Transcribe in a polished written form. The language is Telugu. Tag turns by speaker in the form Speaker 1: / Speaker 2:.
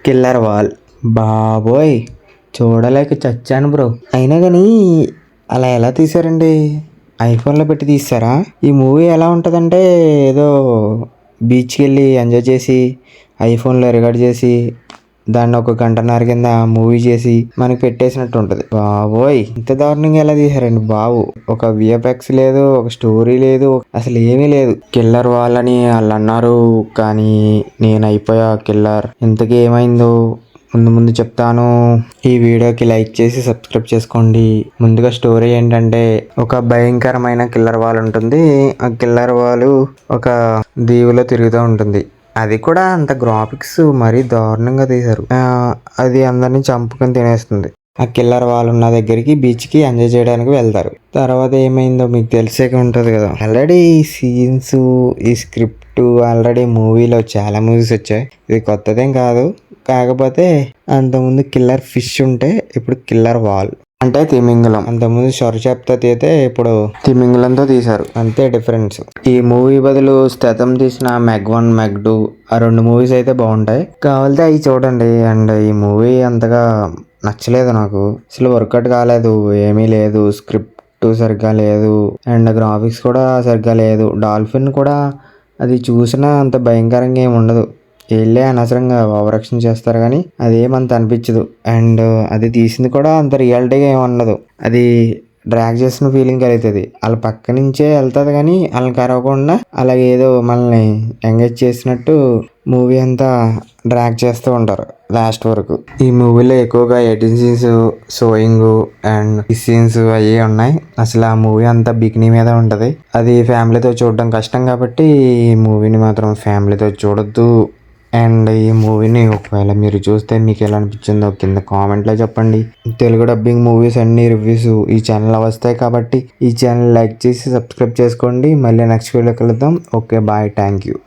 Speaker 1: Killer wall. బాబోయ్, చూడలేక చచ్చాను బ్రో. అయినా కానీ అలా ఎలా తీసారండి? ఐఫోన్లో పెట్టి తీస్తారా? ఈ మూవీ ఎలా ఉంటుందంటే ఏదో బీచ్కి వెళ్ళి ఎంజాయ్ చేసి ఐఫోన్లో రికార్డ్ చేసి దాన్ని ఒక గంటన్నర కింద మూవీ చేసి మనకి పెట్టేసినట్టు ఉంటుంది. బాబోయ్, ఇంత దారుణంగా ఎలా తీసారండి బాబు. ఒక విఎఫ్ఎక్స్ లేదు, ఒక స్టోరీ లేదు, అసలు ఏమీ లేదు. కిల్లర్ వాళ్ళని వాళ్ళు అన్నారు, కానీ నేను అయిపోయా కిల్లర్. ఇంతకీ ఏమైందో ముందు చెప్తాను. ఈ వీడియోకి లైక్ చేసి సబ్స్క్రైబ్ చేసుకోండి. ముందుగా స్టోరీ ఏంటంటే, ఒక భయంకరమైన కిల్లర్ వాల్ ఉంటుంది. ఆ కిల్లర్ వాల్ ఒక దీవిలో తిరుగుతూ ఉంటుంది. అది కూడా అంత గ్రాఫిక్స్ మరీ దారుణంగా తీశారు. అది అందరినీ చంపుకొని తినేస్తుంది. ఆ కిల్లర్ వాళ్ళు ఉన్న దగ్గరికి బీచ్కి ఎంజాయ్ చేయడానికి వెళ్తారు. తర్వాత ఏమైందో మీకు తెలిసే ఉంటుంది కదా. ఆల్రెడీ ఈ సీన్స్, ఈ స్క్రిప్ట్ ఆల్రెడీ మూవీలో చాలా మూవీస్ వచ్చాయి. ఇది కొత్తదేం కాదు. కాకపోతే అంతకుముందు కిల్లర్ ఫిష్ ఉంటే ఇప్పుడు కిల్లర్ వాల్ అంటే తిమింగలం. అంతకుముందు సొరచేపతో తీతే ఇప్పుడు తిమింగలంతో తీశారు, అంతే డిఫరెన్స్. ఈ మూవీ బదులు స్థతం తీసిన మెగ్ 1 మెగ్ 2 ఆ 2 మూవీస్ అయితే బాగుంటాయి. కావాలంటే అవి చూడండి. అండ్ ఈ మూవీ అంతగా నచ్చలేదు నాకు. అసలు వర్కౌట్ కాలేదు, ఏమీ లేదు. స్క్రిప్ట్ సరిగ్గా లేదు అండ్ గ్రాఫిక్స్ కూడా సరిగ్గా లేదు. డాల్ఫిన్ కూడా అది చూసినా అంత భయంకరంగా ఏమి ఉండదు. వీళ్ళే అనవసరంగా ఓవరాక్షన్ చేస్తారు కానీ అదేమంత అనిపించదు. అండ్ అది తీసింది కూడా అంత రియాలిటీగా ఏమి ఉండదు. అది డ్రాగ్ చేసిన ఫీలింగ్ కలుగుతుంది. వాళ్ళ పక్క నుంచే వెళ్తుంది కానీ వాళ్ళని కరవకుండా అలాగే ఏదో మనల్ని ఎంగేజ్ చేసినట్టు మూవీ అంతా డ్రాగ్ చేస్తూ ఉంటారు లాస్ట్ వరకు. ఈ మూవీలో ఎక్కువగా 18 సీన్స్, షోయింగ్ అండ్ సీన్స్ అవి ఉన్నాయి. అసలు ఆ మూవీ అంతా బికినీ మీద ఉంటుంది. అది ఫ్యామిలీతో చూడడం కష్టం కాబట్టి ఈ మూవీని మాత్రం ఫ్యామిలీతో చూడొద్దు. అండ్ ఈ మూవీని ఒకవేళ మీరు చూస్తే మీకు ఎలా అనిపించిందో కింద కామెంట్లో చెప్పండి. తెలుగు డబ్బింగ్ మూవీస్ అన్ని రివ్యూస్ ఈ ఛానల్లో వస్తాయి కాబట్టి ఈ ఛానల్ లైక్ చేసి సబ్స్క్రైబ్ చేసుకోండి. మళ్ళీ నెక్స్ట్ వీడియో కలుద్దాం. Okay, bye, thank you.